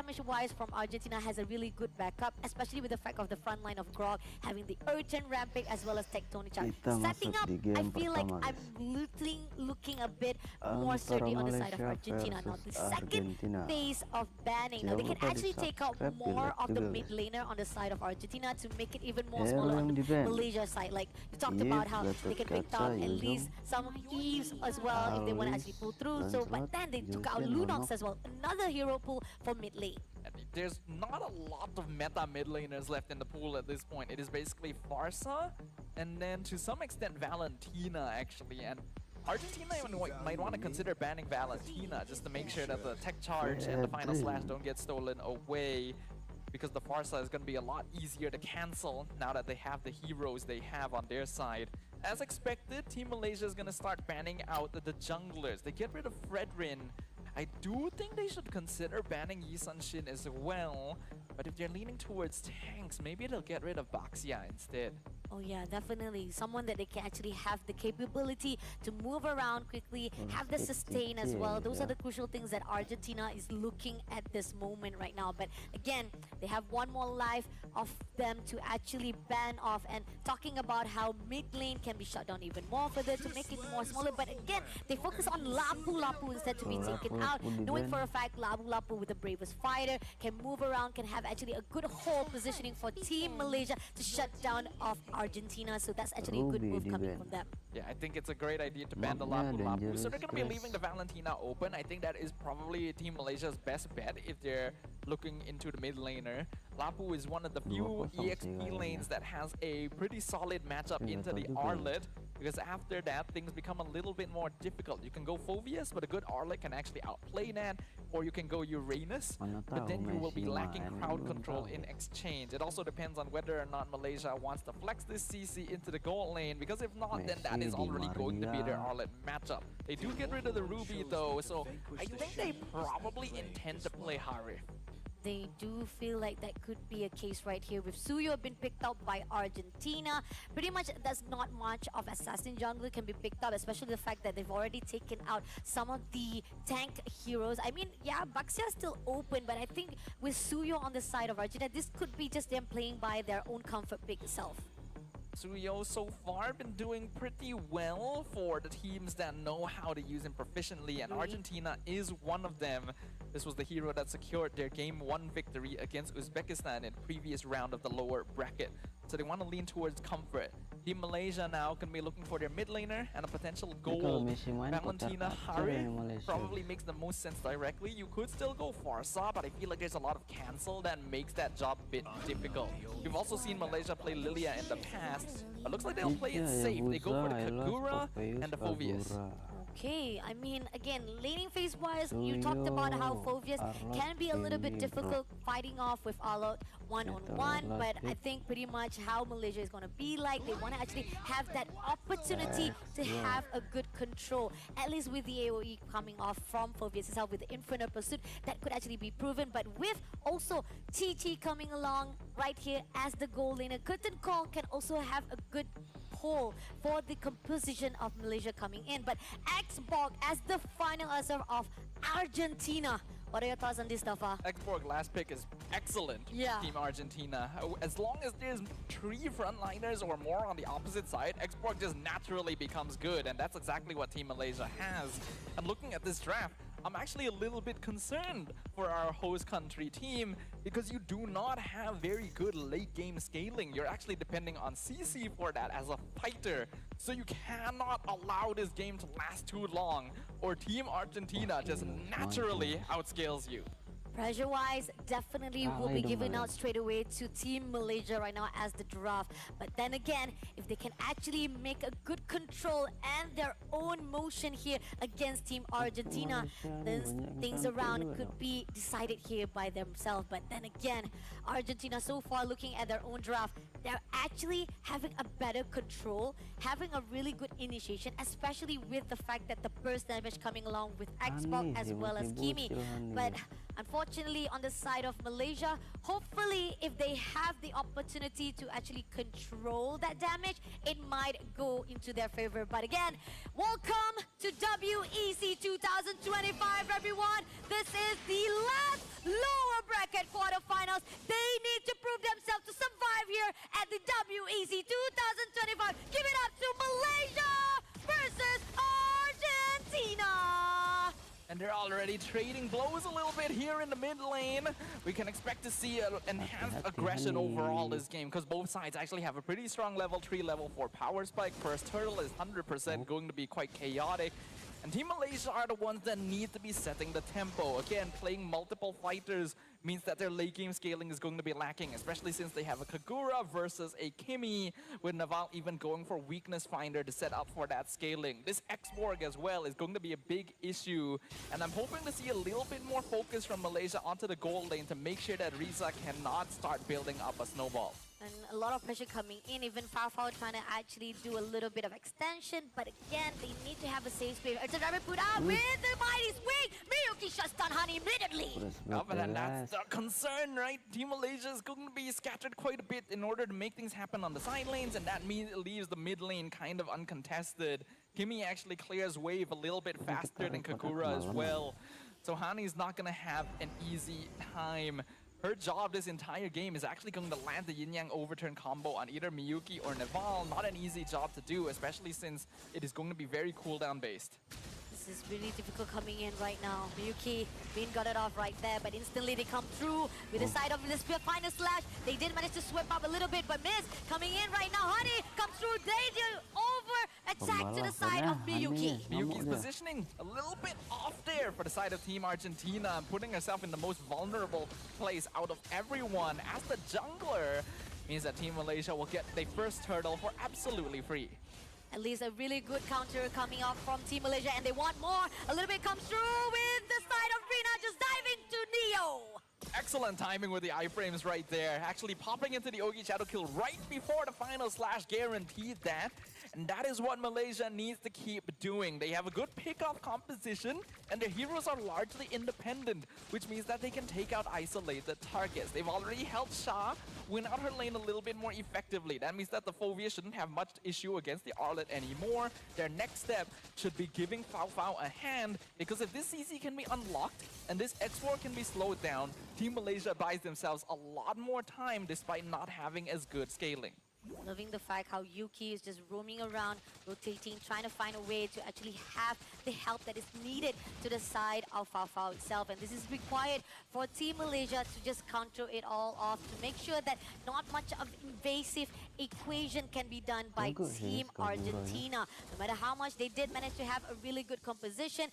damage-wise from Argentina has a really good backup, especially with the fact of the front line of Grog having the urgent rampage as well as Tectonic. Setting up, I feel like I'm looking a bit more sturdy on the side of Argentina. Now the second phase of banning, now they can actually take out more of the mid laner on the side of Argentina to make it even more smaller on the Malaysia side. Like you talked about how they can pick up at least some Iesf as well if they want to actually pull through. So, but then they took out Lunox as well, another hero pool for mid lane. There's not a lot of meta mid laners left in the pool at this point. It is basically Pharsa and then to some extent Valentina actually. And Argentina even might want to consider banning Valentina just to make sure that the tech charge and the final slash don't get stolen away, because the Pharsa is going to be a lot easier to cancel now that they have the heroes they have on their side. As expected, Team Malaysia is going to start banning out the junglers. They get rid of Fredrin. I do think they should consider banning Yi Sun-shin as well, but if they're leaning towards tanks, maybe they'll get rid of Baxia instead. Oh yeah, definitely. Someone that they can actually have the capability to move around quickly, have the sustain as well. Those are the crucial things that Argentina is looking at this moment right now. But again, they have one more life of them to actually ban off, and talking about how mid lane can be shut down even more further to make it more smaller. But again, they focus on Lapu instead to be taken out, knowing for a fact Lapu with the bravest fighter can move around, can have actually a good hold positioning for Team Malaysia to shut down off Argentina. So that's actually a good move coming from them. Yeah, I think it's a great idea to ban the Lapu. So they're going to be leaving the Valentina open. I think that is probably Team Malaysia's best bet if they're looking into the mid laner. Lapu is one of the few EXP lanes that has a pretty solid matchup into the Arlet, because after that things become a little bit more difficult. You can go Phoveus, but a good Arlet can actually outplay that, or you can go Uranus, but then you will be lacking crowd control in exchange. It also depends on whether or not Malaysia wants to flex this CC into the gold lane, because if not, then that is already going to be their Arlet matchup. They do get rid of the Ruby though, so I think they probably intend to play Harif. They do feel like that could be a case right here with Suyo being picked up by Argentina. Pretty much there's not much of assassin jungler can be picked up, especially the fact that they've already taken out some of the tank heroes. I mean, yeah, Baxia is still open, but I think with Suyo on the side of Argentina, this could be just them playing by their own comfort pick itself. Suyo so far been doing pretty well for the teams that know how to use him proficiently, and Argentina is one of them. This was the hero that secured their Game 1 victory against Uzbekistan in the previous round of the lower bracket. So they want to lean towards comfort. Team Malaysia now can be looking for their mid laner and a potential goal. Valentina Harif probably makes the most sense directly. You could still go Pharsa, but I feel like there's a lot of cancel that makes that job a bit difficult. We've also seen Malaysia play Lilia in the past, but looks like they'll play it safe. They go for the Kagura and the Phoveus. Okay, I mean, again, laning phase-wise, you talked about how Phoveus can be a little bit difficult fighting off with Alot one-on-one, but I think pretty much how Malaysia is going to be like, they want to actually have that opportunity to have a good control, at least with the AoE coming off from Phoveus itself with the Inferno Pursuit, that could actually be proven, but with also TT coming along right here as the goal laner, Curtain Call can also have a good pull for the composition of Malaysia coming in. But Xborg as the final answer of Argentina. What are your thoughts on this, Tafa? Xborg last pick is excellent. Yeah. Team Argentina. As long as there's 3 frontliners or more on the opposite side, Xborg just naturally becomes good, and that's exactly what Team Malaysia has. And looking at this draft, I'm actually a little bit concerned for our host country team, because you do not have very good late game scaling. You're actually depending on CC for that as a fighter. So you cannot allow this game to last too long, or Team Argentina just naturally outscales you. Pressure-wise, definitely will be given out straight away to Team Malaysia right now as the draft. But then again, if they can actually make a good control and their own motion here against Team Argentina, then things around could be decided here by themselves. But then again, Argentina so far looking at their own draft, they're actually having a better control, having a really good initiation, especially with the fact that the burst damage coming along with Xbox as well as Kimi. But unfortunately, on the side of Malaysia, hopefully if they have the opportunity to actually control that damage, it might go into their favor. But again, welcome to WEC 2025, everyone. This is the last lower bracket bracket quarterfinals. They need to prove themselves to survive here at the WEC 2025. Give it up to Malaysia versus Argentina. And they're already trading blows a little bit here in the mid lane. We can expect to see an enhanced aggression overall this game, because both sides actually have a pretty strong level 3, level 4 power spike. First turtle is 100% going to be quite chaotic. And Team Malaysia are the ones that need to be setting the tempo. Again, playing multiple fighters means that their late game scaling is going to be lacking, especially since they have a Kagura versus a Kimi, with Naval even going for weakness finder to set up for that scaling. This X-Borg as well is going to be a big issue, and I'm hoping to see a little bit more focus from Malaysia onto the gold lane to make sure that Riza cannot start building up a snowball. And a lot of pressure coming in, even Farfao trying to actually do a little bit of extension, but again, they need to have a safe space. It's a driver put out with the mighty swing. Miyuki shuts down Honey immediately. And that's the concern, right? Team Malaysia is going to be scattered quite a bit in order to make things happen on the side lanes, and that leaves the mid lane kind of uncontested. Kimi actually clears wave a little bit faster than Kagura as well. So Hani's not going to have an easy time. Her job this entire game is actually going to land the yin-yang overturn combo on either Miyuki or Naval. Not an easy job to do, especially since it is going to be very cooldown based. This is really difficult coming in right now. Miyuki being got it off right there, but instantly they come through with the side of the final slash. They did manage to sweep up a little bit, but miss coming in right now. Honey comes through. They do over attack to the side of Miyuki. Miyuki's positioning a little bit off there for the side of Team Argentina, putting herself in the most vulnerable place out of everyone, as the jungler means that Team Malaysia will get their first turtle for absolutely free. At least a really good counter coming out from Team Malaysia, and they want more. A little bit comes through with the side of Rina, just diving to Neo. Excellent timing with the iframes right there. Actually popping into the Ogi Shadow kill right before the final slash guaranteed that. And that is what Malaysia needs to keep doing. They have a good pick-off composition, and their heroes are largely independent, which means that they can take out isolated targets. They've already helped Sha win out her lane a little bit more effectively. That means that the Fovea shouldn't have much issue against the Arlet anymore. Their next step should be giving Farfao a hand, because if this CC can be unlocked and this X4 can be slowed down, Team Malaysia buys themselves a lot more time despite not having as good scaling. Loving the fact how Yuki is just roaming around, rotating, trying to find a way to actually have the help that is needed to the side of Farfao itself. And this is required for Team Malaysia to just counter it all off, to make sure that not much of invasive equation can be done by Team Argentina. No matter how much they did manage to have a really good composition,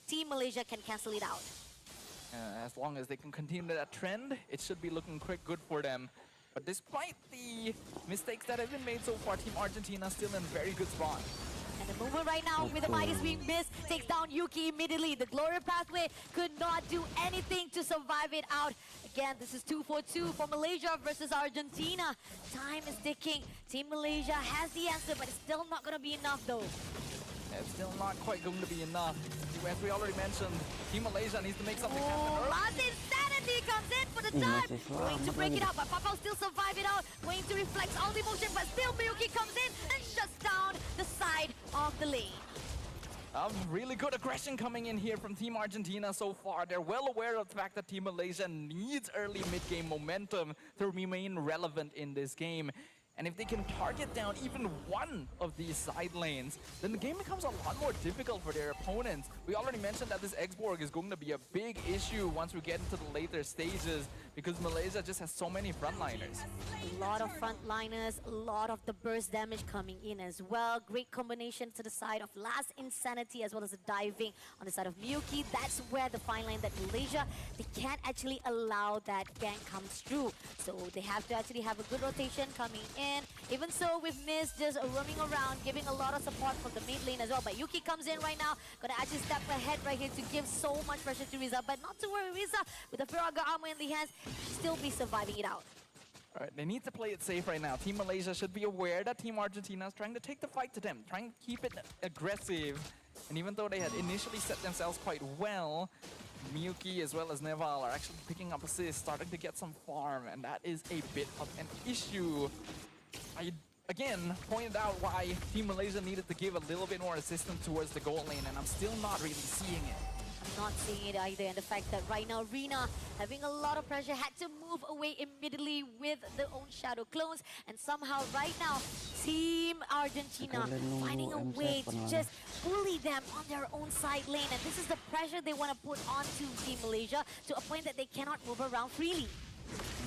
Team Malaysia can cancel it out. As long as they can continue that trend, it should be looking quite good for them. But despite the mistakes that have been made so far, Team Argentina still in a very good spot. And the movement right now with the Midas being missed takes down Yuki immediately. The Glory Pathway could not do anything to survive it out. Again, this is 2-4-2 for Malaysia versus Argentina. Time is ticking. Team Malaysia has the answer, but it's still not going to be enough though. It's still not quite going to be enough. As we already mentioned, Team Malaysia needs to make something happen. Last Insanity comes in for the time. Going to break it out, but Farfao still survive it out. Going to reflect all the motion, but still Miyuki comes in and shuts down the side of the lane. Really good aggression coming in here from Team Argentina so far. They're well aware of the fact that Team Malaysia needs early mid-game momentum to remain relevant in this game. And if they can target down even one of these side lanes, then the game becomes a lot more difficult for their opponents. We already mentioned that this X-Borg is going to be a big issue once we get into the later stages, because Malaysia just has so many frontliners. A lot of frontliners, a lot of the burst damage coming in as well. Great combination to the side of Last Insanity, as well as the diving on the side of Miyuki. That's where the fine line that Malaysia, they can't actually allow that gank comes through. So they have to actually have a good rotation coming in. Even so, with Miz just roaming around, giving a lot of support from the mid lane as well. But Yuki comes in right now, gonna actually step ahead right here to give so much pressure to Riza. But not to worry, Riza, with the Firaga armor in the hands, still be surviving it out. Alright, they need to play it safe right now. Team Malaysia should be aware that Team Argentina is trying to take the fight to them, trying to keep it aggressive. And even though they had initially set themselves quite well, Miyuki as well as Naval are actually picking up assists, starting to get some farm, and that is a bit of an issue. I, again, pointed out why Team Malaysia needed to give a little bit more assistance towards the goal lane, and I'm still not really seeing it. not seeing it either. And the fact that right now Rina having a lot of pressure, had to move away immediately with their own shadow clones. And somehow right now, Team Argentina finding a way to just bully them on their own side lane. And this is the pressure they want to put onto Team Malaysia to a point that they cannot move around freely.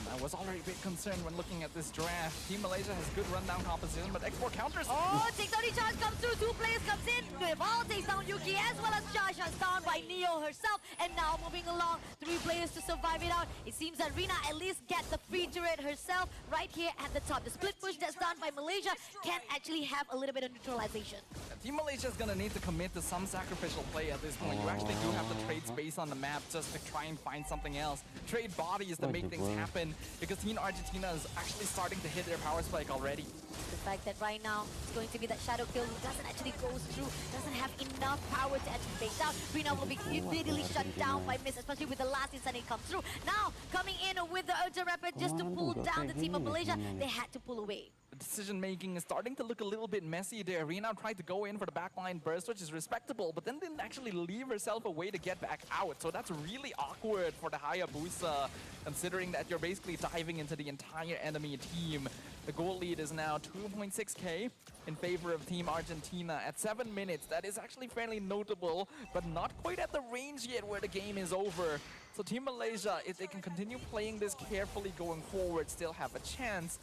I was already a bit concerned when looking at this draft. Team Malaysia has good rundown composition, but export counters. Oh, takedown charge comes through. Two players comes in. Naval takes down Yuki as well as Josh down by Neo herself. And now moving along, 3 players to survive it out. It seems that Rina at least gets the free turret herself right here at the top. The split push that's done by Malaysia can actually have a little bit of neutralization. Team Malaysia is going to need to commit to some sacrificial play at this point. You actually do have to trade space on the map just to try and find something else. Trade bodies to make things happen, because Team Argentina is actually starting to hit their power spike already. The fact that right now it's going to be that shadow kill who doesn't actually go through, doesn't have enough power to actually face out. Rina will be immediately shut down by Miss, especially with the last insanity come through. Now coming in with the Ultra Rapid just to pull down the team of Malaysia, they had to pull away. The decision making is starting to look a little bit messy there. Rina tried to go in for the backline burst, which is respectable, but then didn't actually leave herself a way to get back out. So that's really awkward for the Hayabusa, considering that you're basically diving into the entire enemy team. The goal lead is now 2.6k in favor of Team Argentina at 7 minutes. That is actually fairly notable, but not quite at the range yet where the game is over. So Team Malaysia, if they can continue playing this carefully going forward, still have a chance,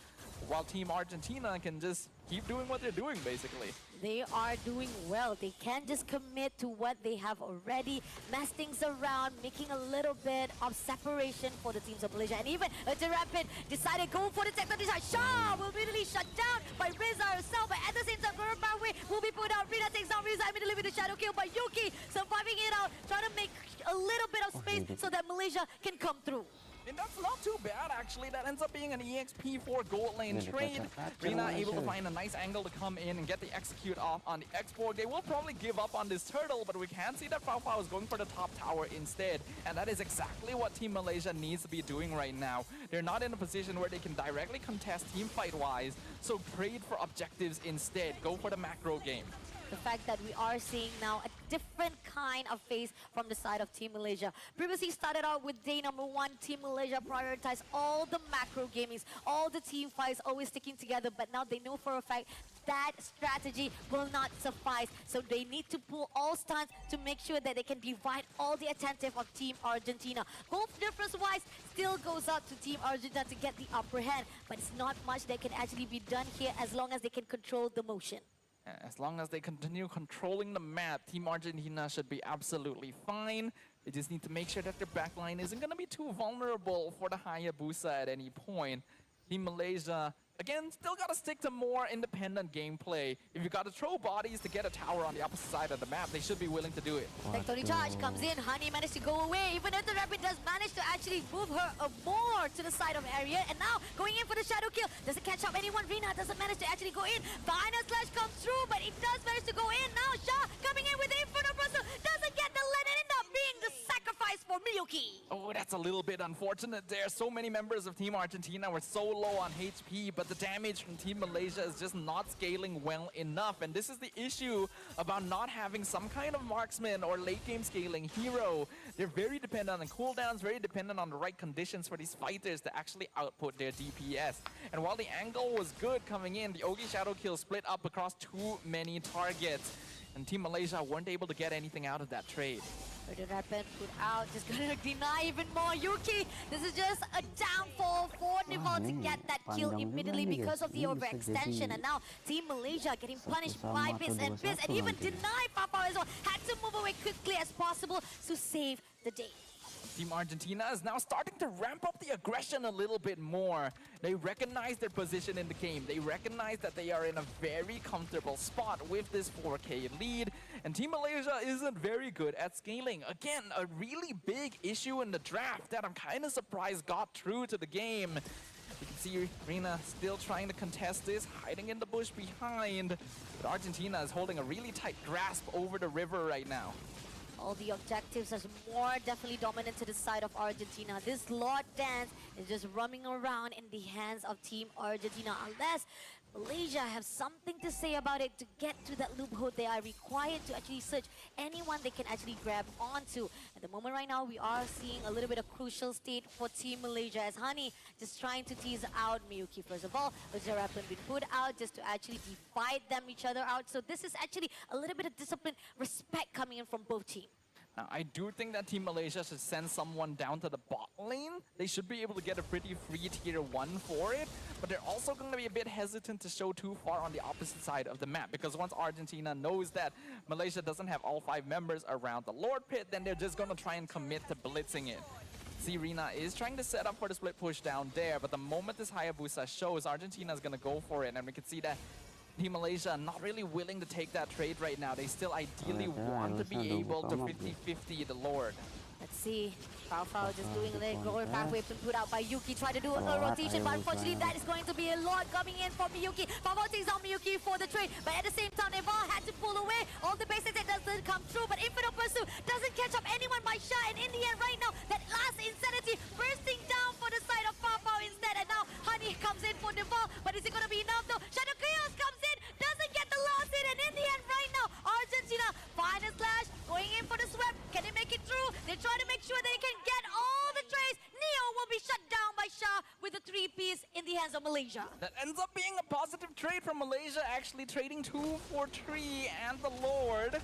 while Team Argentina can just keep doing what they're doing, basically. They are doing well. They can't just commit to what they have already, mess things around, making a little bit of separation for the teams of Malaysia. And even Ultra Rapid decided go for the technical design. Shaw will immediately shut down by Riza herself, but at the same time, Guru Power will be put out. Rina takes down Riza immediately with the shadow kill by Yuki, surviving it out, trying to make a little bit of space so that Malaysia can come through. And that's not too bad, actually. That ends up being an EXP4 gold lane trade. Rina able to find a nice angle to come in and get the execute off on the export. They will probably give up on this turtle, but we can see that Fao is going for the top tower instead. And that is exactly what Team Malaysia needs to be doing right now. They're not in a position where they can directly contest team fight-wise, so trade for objectives instead. Go for the macro game. The fact that we are seeing now a different kind of phase from the side of Team Malaysia. Previously started out with day number 1, Team Malaysia prioritized all the macro gamings, all the team fights always sticking together, but now they know for a fact that strategy will not suffice. So they need to pull all stunts to make sure that they can divide all the attentive of Team Argentina. Goal difference-wise still goes out to Team Argentina to get the upper hand, but it's not much that can actually be done here as long as they can control the motion. As long as they continue controlling the map, Team Argentina should be absolutely fine. They just need to make sure that their backline isn't going to be too vulnerable for the Hayabusa at any point. Team Malaysia, again, still got to stick to more independent gameplay. If you got to throw bodies to get a tower on the opposite side of the map, they should be willing to do it. Tectonic charge comes in. Honey managed to go away. Even if the Rapid does manage to actually move her more to the side of area. And now going in for the shadow kill. Doesn't catch up anyone. Rina doesn't manage to actually go in. Final slash comes through, but it does manage to go in. Now Shah coming in with the Inferno Brussel. Doesn't get the lead and end up being the sacrifice for Miyuki. Oh, that's a little bit unfortunate there. So many members of Team Argentina were so low on HP, but the damage from Team Malaysia is just not scaling well enough. And this is the issue about not having some kind of marksman or late game scaling hero. They're very dependent on cooldowns, very dependent on the right conditions for these fighters to actually output their DPS. And while the angle was good coming in, the Ogi Shadow Kill split up across too many targets. And Team Malaysia weren't able to get anything out of that trade. The Rapid put out, just gonna deny even more. Yuki, this is just a downfall for Nival to get that kill immediately because of the overextension. And now Team Malaysia getting punished by bits and bits, and even deny Papa as well. Had to move away quickly as possible to save the day. Team Argentina is now starting to ramp up the aggression a little bit more. They recognize their position in the game. They recognize that they are in a very comfortable spot with this 4K lead. And Team Malaysia isn't very good at scaling. Again, a really big issue in the draft that I'm kind of surprised got through to the game. You can see Rina still trying to contest this, hiding in the bush behind. But Argentina is holding a really tight grasp over the river right now. All the objectives are more definitely dominant to the side of Argentina. This Lord Dance is just roaming around in the hands of Team Argentina. Unless Malaysia have something to say about it. To get to that loophole, they are required to actually search anyone they can actually grab onto. At the moment right now, we are seeing a little bit of crucial state for Team Malaysia as Honey just trying to tease out Miyuki first of all. Ojara been put out just to actually divide them each other out. So this is actually a little bit of discipline, respect coming in from both teams. Now, I do think that Team Malaysia should send someone down to the bot lane. They should be able to get a pretty free tier 1 for it, but they're also going to be a bit hesitant to show too far on the opposite side of the map, because once Argentina knows that Malaysia doesn't have all 5 members around the Lord Pit, then they're just going to try and commit to blitzing it. Serena is trying to set up for the split push down there, but the moment this Hayabusa shows, Argentina is going to go for it, and we can see that Team Malaysia not really willing to take that trade right now. They still ideally want to be able to 50-50 the Lord. Let's see. Fao just doing a little glory pathway been put out by Yuki. Try to do a rotation, but unfortunately that is going to be a lot coming in from Miyuki. Fao takes on Miyuki for the trade, but at the same time, Mabar had to pull away. All the basics that doesn't come through, but Infinite Pursuit doesn't catch up anyone by Shah, and in the end right now, that last Insanity bursting down for the side of Fao instead, and now Honey comes in for Naval, but is it going to be enough though? Shadow Chaos comes in, doesn't get the last hit, and in the end right now, Argentina find a slash, going in for the sweep. Can they make it through? They're trying to make sure they can get all the trades. Neo will be shut down by Shah with a 3-piece in the hands of Malaysia. That ends up being a positive trade from Malaysia, actually trading 2 for 3 and the Lord.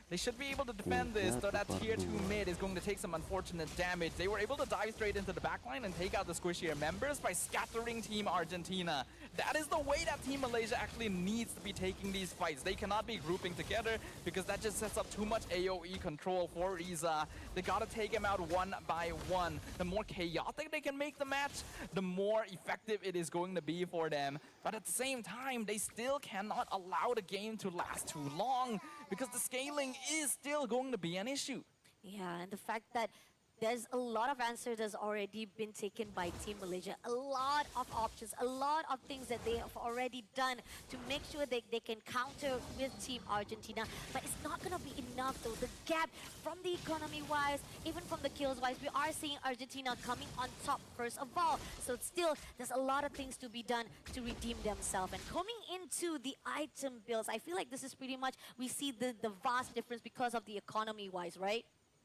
They should be able to defend this, though that tier 2 mid is going to take some unfortunate damage. They were able to dive straight into the backline and take out the squishier members by scattering Team Argentina. That is the way that Team Malaysia actually needs to be taking these fights. They cannot be grouping together because that just sets up too much AoE control for Riza. They gotta take him out one by one. The more chaotic they can make the match, the more effective it is going to be for them. But at the same time, they still cannot allow the game to last too long because the scaling is still going to be an issue. Yeah, and the fact that there's a lot of answers that's already been taken by Team Malaysia. A lot of options, a lot of things that they have already done to make sure they can counter with Team Argentina. But it's not going to be enough though. The gap from the economy-wise, even from the kills-wise, we are seeing Argentina coming on top first of all. So still, there's a lot of things to be done to redeem themselves. And coming into the item builds, I feel like this is pretty much, we see the vast difference because of the economy-wise, right?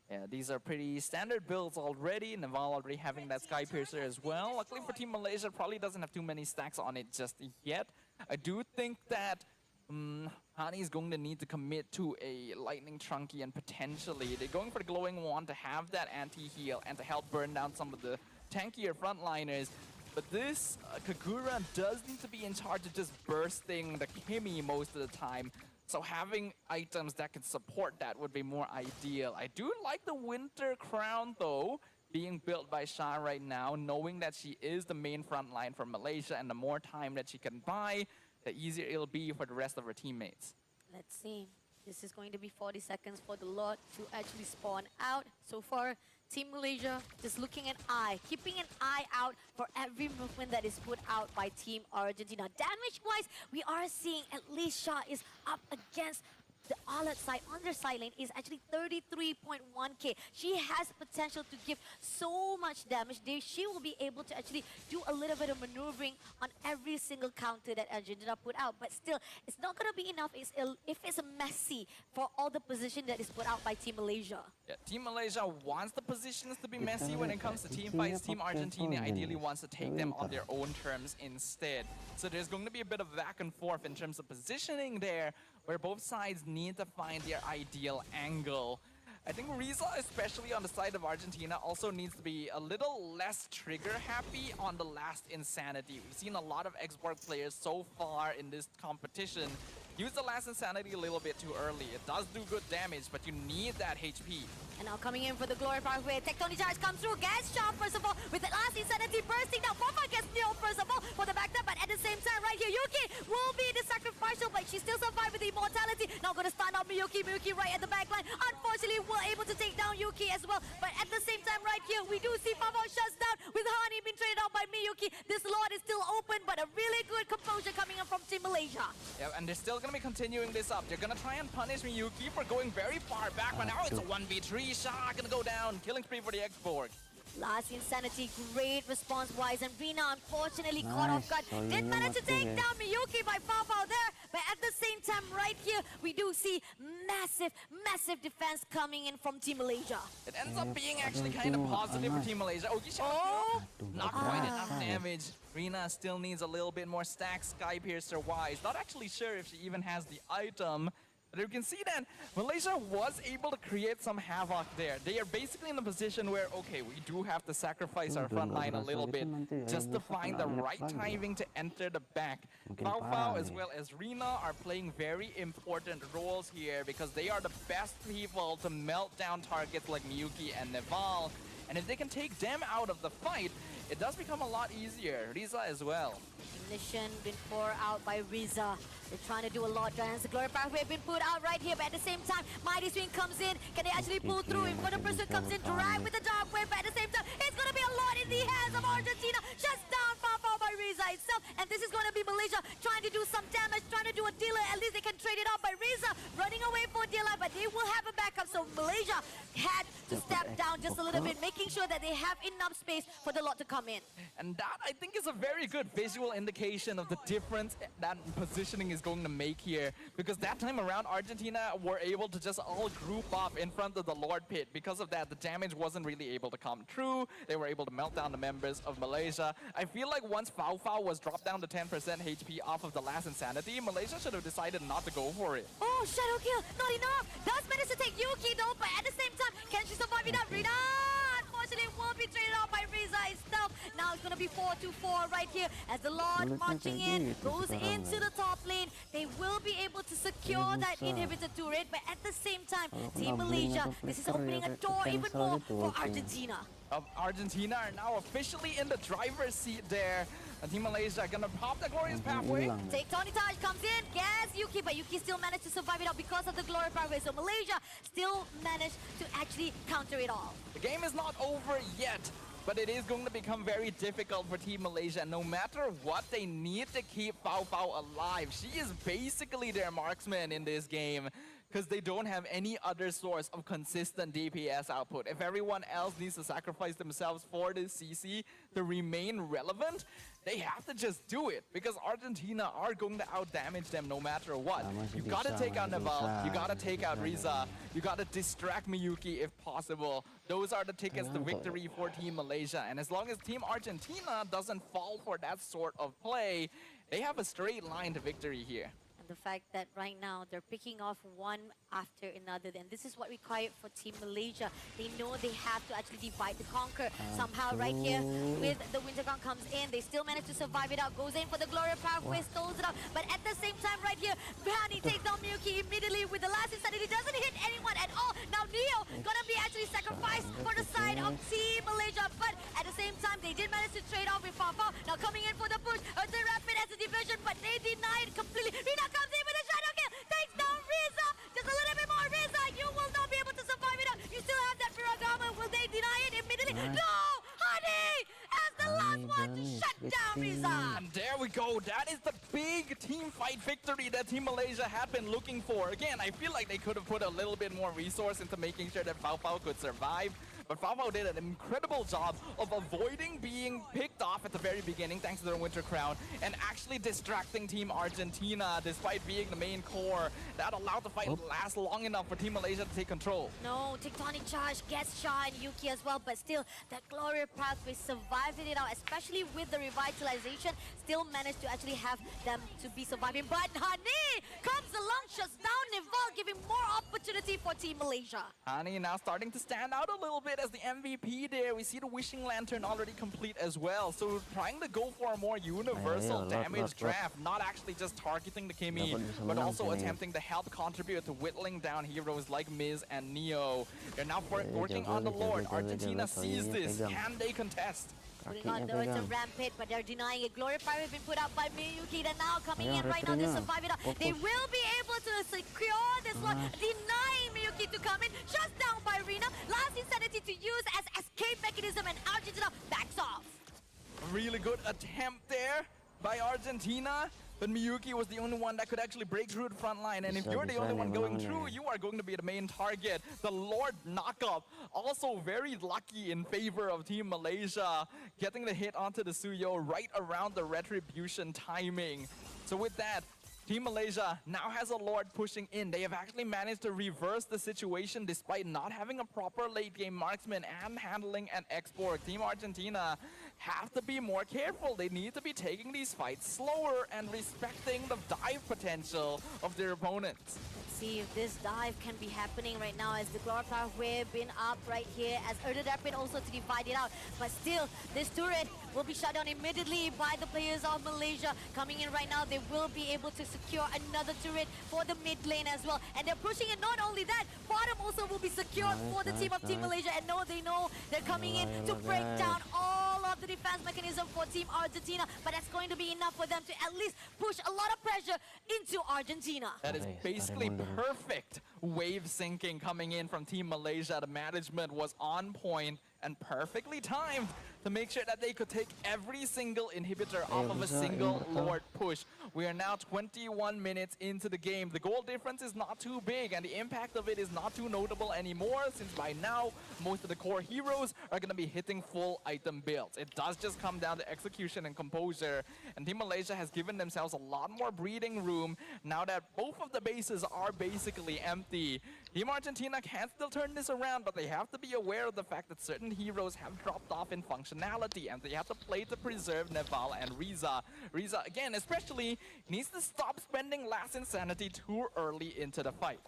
Yeah, these are pretty standard builds already. Naval already having that Sky Piercer as well. Luckily for Team Malaysia, probably doesn't have too many stacks on it just yet. I do think that Hani is going to need to commit to a Lightning Trunky, and potentially they're going for the Glowing Wand to have that anti-heal and to help burn down some of the tankier frontliners. But this Kagura does need to be in charge of just bursting the Kimi most of the time. So having items that can support that would be more ideal. I do like the Winter Crown though, being built by Shah right now, knowing that she is the main front line for Malaysia, and the more time that she can buy, the easier it'll be for the rest of her teammates. Let's see. This is going to be 40 seconds for the Lord to actually spawn out. So far, Team Malaysia just looking an eye, keeping an eye out for every movement that is put out by Team Argentina. Damage-wise, we are seeing at least Shah is up against the Alat side, on their side lane is actually 33.1k. She has potential to give so much damage. She will be able to actually do a little bit of maneuvering on every single counter that Argentina put out. But still, it's not going to be enough if it's messy for all the position that is put out by Team Malaysia. Yeah, Team Malaysia wants the positions to be messy when it comes to team fights. Team Argentina ideally wants to take them on their own terms instead. So there's going to be a bit of back and forth in terms of positioning there, where both sides need to find their ideal angle. I think Riza, especially on the side of Argentina, also needs to be a little less trigger-happy on the last Insanity. We've seen a lot of export players so far in this competition use the last Insanity a little bit too early. It does do good damage, but you need that HP. And now coming in for the Glory Pathway, Tectonic Charge comes through, gets Shah first of all, with the last Insanity bursting down. Papa gets Neo first of all for the back but at the same time right here, Yuki will be the sacrificial, but she still survived with the immortality. Now gonna stun out Miyuki right at the back line. Unfortunately, we're able to take down Yuki as well, but at the same time right here, we do see Papa shuts down with Hani being traded out by Miyuki. This Lord is still open, but a really good composure coming in from Team Malaysia. Yeah, and they're still gonna be continuing this up. They're gonna try and punish Miyuki for going very far back, but now it's a 1v3. Shah gonna go down, killing spree for the X-Borg. Last Insanity, great response-wise, and Rina unfortunately caught off guard. Did manage to take down Miyuki by Pao there, but at the same time, right here, we do see massive defense coming in from Team Malaysia. It ends up being actually kind of positive for Team Malaysia. Oh! Not quite enough damage. Rina still needs a little bit more stacks. Skypiercer-wise, not actually sure if she even has the item. But you can see that Malaysia was able to create some havoc there. They are basically in a position where, okay, we do have to sacrifice our front line a little bit just to find the right timing to enter the back. Pao as well as Rina are playing very important roles here because they are the best people to melt down targets like Miyuki and Neval. And if they can take them out of the fight, it does become a lot easier. Riza as well. Ignition been poured out by Riza. They're trying to do a lot. Giants, the Glory Pathway been put out right here, but at the same time, Mighty Swing comes in. Can they actually pull through? Inferno Pursuit comes in, drag with the Dark Wave, but at the same time, it's going to be a lot in the hands of Argentina. Just down Pao by Riza itself. And this is going to be Malaysia trying to do some damage, trying to do a dealer. At least they can trade it out by Riza, running away for a dealer, but they will have a backup. So Malaysia had to step down just a little bit, making sure that they have enough space for the lot to come in. And that, I think, is a very good visual indication of the difference that positioning is going to make here. Because that time around, Argentina were able to just all group up in front of the Lord Pit. Because of that, the damage wasn't really able to come true. They were able to melt down the members of Malaysia. I feel like once Fao was dropped down to 10% HP off of the last Insanity, Malaysia should have decided not to go for it. Oh, Shadow Kill, not enough. Does manage to take Yuki though, but at the same time, can she survive it up? Rina, unfortunately, won't be traded out by Riza itself. Now it's going to be 4-2-4 right here as the Lord marching in, goes into the top lane. They will be able to secure that inhibitor turret, but at the same time, Team Malaysia, this is opening a door even more for Argentina. Argentina are now officially in the driver's seat there. And Team Malaysia gonna pop the Glorious Pathway. Take Tony Taj comes in, gets Yuki, but Yuki still managed to survive it out because of the Glory Pathway. So Malaysia still managed to actually counter it all. The game is not over yet, but it is going to become very difficult for Team Malaysia. No matter what, they need to keep Pao alive. She is basically their marksman in this game, because they don't have any other source of consistent DPS output. If everyone else needs to sacrifice themselves for this CC to remain relevant, they have to just do it, because Argentina are going to outdamage them no matter what. You gotta take out Neval, you gotta take out Riza, you gotta distract Miyuki if possible. Those are the tickets to victory for Team Malaysia. And as long as Team Argentina doesn't fall for that sort of play, they have a straight line to victory here. The fact that right now they're picking off one after another, and this is what required for Team Malaysia. They know they have to actually divide to conquer. Somehow right here with the Winter Crown comes in, they still manage to survive it out, goes in for the Glory Pathway, stoles it out, but at the same time right here, Hani takes down Miyuki immediately with the last Insanity, doesn't hit anyone at all. Now Neo gonna be actually sacrificed for the side of Team Malaysia, but at the same time they did manage to trade off with Pao. Now coming in for the push, the Rapid as a division, but they deny it completely. Rina comes in with a shadow kill, takes down Riza, just a little bit more. Riza, you will not be able to survive it up. You still have that Firagama. Will they deny it immediately? No! Honey! As the last one to shut down Riza. And there we go. That is the big team fight victory that Team Malaysia had been looking for. Again, I feel like they could have put a little bit more resource into making sure that Pao could survive. But Pao did an incredible job of avoiding being picked off at the very beginning thanks to their Winter Crown, and actually distracting Team Argentina despite being the main core. That allowed the fight to last long enough for Team Malaysia to take control. No, Tectonic Charge gets Shah and Yuki as well, but still, that Glory Pathway survived it out, especially with the revitalization, still managed to actually have them to be surviving. But Hani comes along, shuts down Neval, giving more opportunity for Team Malaysia. Hani now starting to stand out a little bit as the MVP there. We see the Wishing Lantern already complete as well. So trying to go for a more universal damage draft, not actually just targeting the Kimi, but also attempting to help contribute to whittling down heroes like Miz and Neo. They're now working on the Lord. Argentina sees this. Can they contest? Putting on the it's a rampage, but they're denying it. Glory Fire has been put out by Miyuki. They're now coming in right now to survive it out. They will be able to secure this one, denying Miyuki to come in. Shut down by Rina. Last Insanity to use as escape mechanism, and Argentina backs off. A really good attempt there by Argentina. But Miyuki was the only one that could actually break through the front line. And if you're the only one going through, you are going to be the main target. The Lord knockup, also very lucky in favor of Team Malaysia, getting the hit onto the Suyo right around the retribution timing. So with that, Team Malaysia now has a Lord pushing in. They have actually managed to reverse the situation despite not having a proper late game marksman and handling an export. Team Argentina have to be more careful. They need to be taking these fights slower and respecting the dive potential of their opponents. Let's see if this dive can be happening right now as the Glorifier Wave been up right here as Erdadapin also to divide it out. But still, this turret will be shut down immediately by the players of Malaysia. Coming in right now, they will be able to secure another turret for the mid lane as well. And they're pushing it. Not only that, bottom also will be secured for the team of Team Malaysia. And they know they're coming in to break down all of the defense mechanism for Team Argentina. But that's going to be enough for them to at least push a lot of pressure into Argentina. That is basically perfect wave syncing coming in from Team Malaysia. The management was on point and perfectly timed to make sure that they could take every single inhibitor off of a single Lord push. We are now 21 minutes into the game. The goal difference is not too big and the impact of it is not too notable anymore, since by now most of the core heroes are going to be hitting full item builds. It does just come down to execution and composure, and Team Malaysia has given themselves a lot more breathing room now that both of the bases are basically empty. Team Argentina can still turn this around, but they have to be aware of the fact that certain heroes have dropped off in functionality and they have to play to preserve Neval and Riza. Riza, again, especially, needs to stop spending last insanity too early into the fight.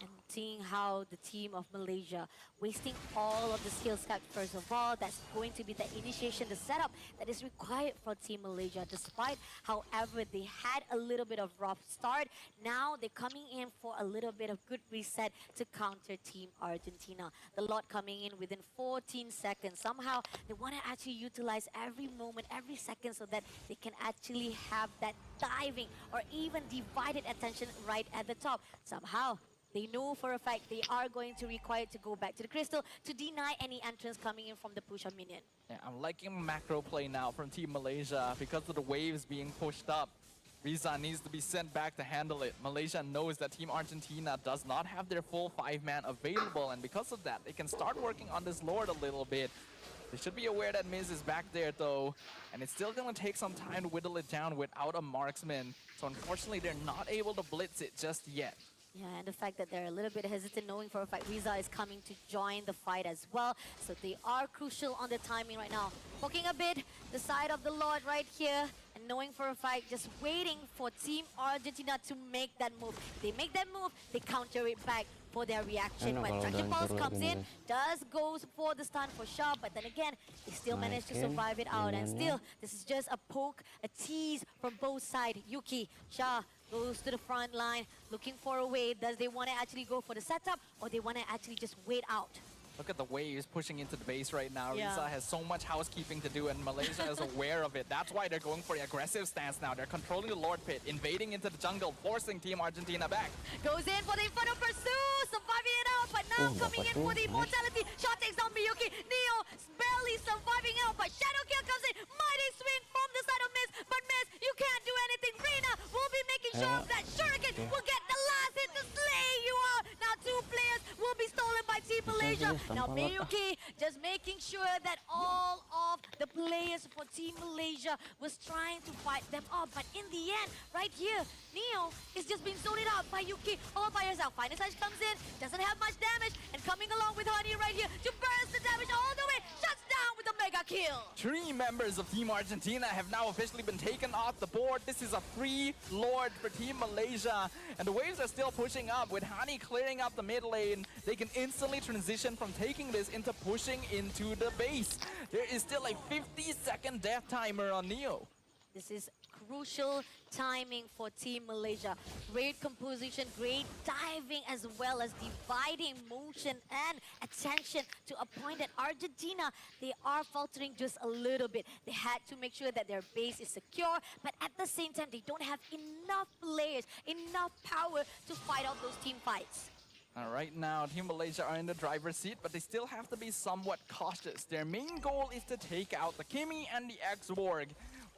And seeing how the team of Malaysia wasting all of the skill stack first of all, that's going to be the initiation, the setup that is required for Team Malaysia. Despite, however, they had a little bit of rough start, now they're coming in for a little bit of good reset to counter Team Argentina. The lot coming in within 14 seconds. Somehow, they want to actually utilize every moment, every second so that they can actually have that diving or even divided attention right at the top. Somehow, they know for a fact they are going to require to go back to the crystal to deny any entrance coming in from the push of minion. Yeah, I'm liking macro play now from Team Malaysia because of the waves being pushed up. Riza needs to be sent back to handle it. Malaysia knows that Team Argentina does not have their full 5-man available, and because of that, they can start working on this Lord a little bit. They should be aware that Miz is back there though, and it's still going to take some time to whittle it down without a marksman. So unfortunately, they're not able to blitz it just yet. Yeah, and the fact that they're a little bit hesitant knowing for a fact Riza is coming to join the fight as well. So they are crucial on the timing right now. Poking a bit the side of the Lord right here and knowing for a fact, just waiting for Team Argentina to make that move. If they make that move, they counter it back for their reaction. When Tracking Pulse comes in, does goes for the stun for sure, but then again, they still manage to survive it out. And still, this is just a poke, a tease from both sides. Yuki, Shah goes to the front line, looking for a way. Does they want to actually go for the setup, or they want to actually just wait out? Look at the waves pushing into the base right now. Yeah. Riza has so much housekeeping to do, and Malaysia is aware of it. That's why they're going for the aggressive stance now. They're controlling the Lord Pit, invading into the jungle, forcing Team Argentina back. Goes in for the Inferno Pursuit, surviving it out, but now coming in for the Immortality. Shot takes down Miyuki. Neo barely surviving out, but Shadow Kill comes in. Mighty swing from the side of Miz, but Miz, you can't do anything. Rina will be making sure that Shuriken will get the last hit to slay you out. Now 2 players will be stolen by Team Malaysia. Now Miyuki just making sure that all of the players for Team Malaysia was trying to fight them off. But in the end, right here, Neo is just being zoned out by Yuki all by herself. Final Slash comes in, doesn't have much damage, and coming along with Honey right here to burst the damage all the way, shuts down with a mega kill. 3 members of Team Argentina have now officially been taken off the board. This is a free Lord for Team Malaysia, and the waves are still pushing up. With Hani clearing up the mid lane, they can instantly transition from taking this into pushing into the base. There is still a 50-second death timer on Neo. This is crucial timing for Team Malaysia. Great composition, great diving, as well as dividing motion and attention to a point that Argentina, they are faltering just a little bit. They had to make sure that their base is secure, but at the same time, they don't have enough players, enough power to fight out those team fights. Right now, Team Malaysia are in the driver's seat, but they still have to be somewhat cautious. Their main goal is to take out the Kimi and the X-Borg.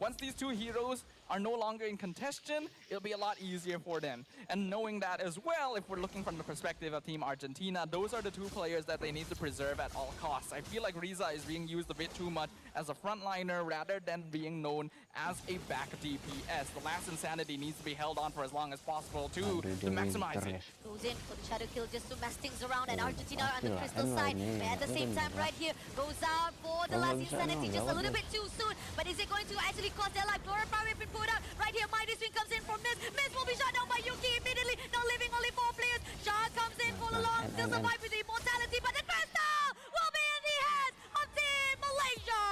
Once these 2 heroes are no longer in contention, it'll be a lot easier for them. And knowing that as well, if we're looking from the perspective of Team Argentina, those are the two players that they need to preserve at all costs. I feel like Riza is being used a bit too much as a frontliner rather than being known as a back DPS. The last insanity needs to be held on for as long as possible to maximize it. Goes in for the shadow kill just to mess things around, and Argentina are on the crystal side. But at the same time, right here, goes out for the last insanity just a little bit too soon. But is it going to actually cost their life? Glorifier have been put out. Right here, Mighty Swing comes in from Miss. Miss will be shot down by Yuki immediately. Now living only 4 players. Shah comes in for the long, still survive with the immortality, but the crystal will be in the hands of Team Malaysia.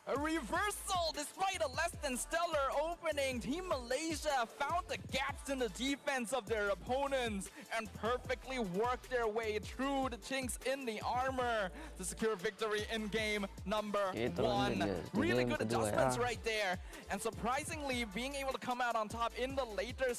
A reversal despite a less than stellar opening. Team Malaysia found the gaps in the defense of their opponents and perfectly worked their way through the chinks in the armor to secure victory in game number 1. Really good adjustments right there, and surprisingly being able to come out on top in the later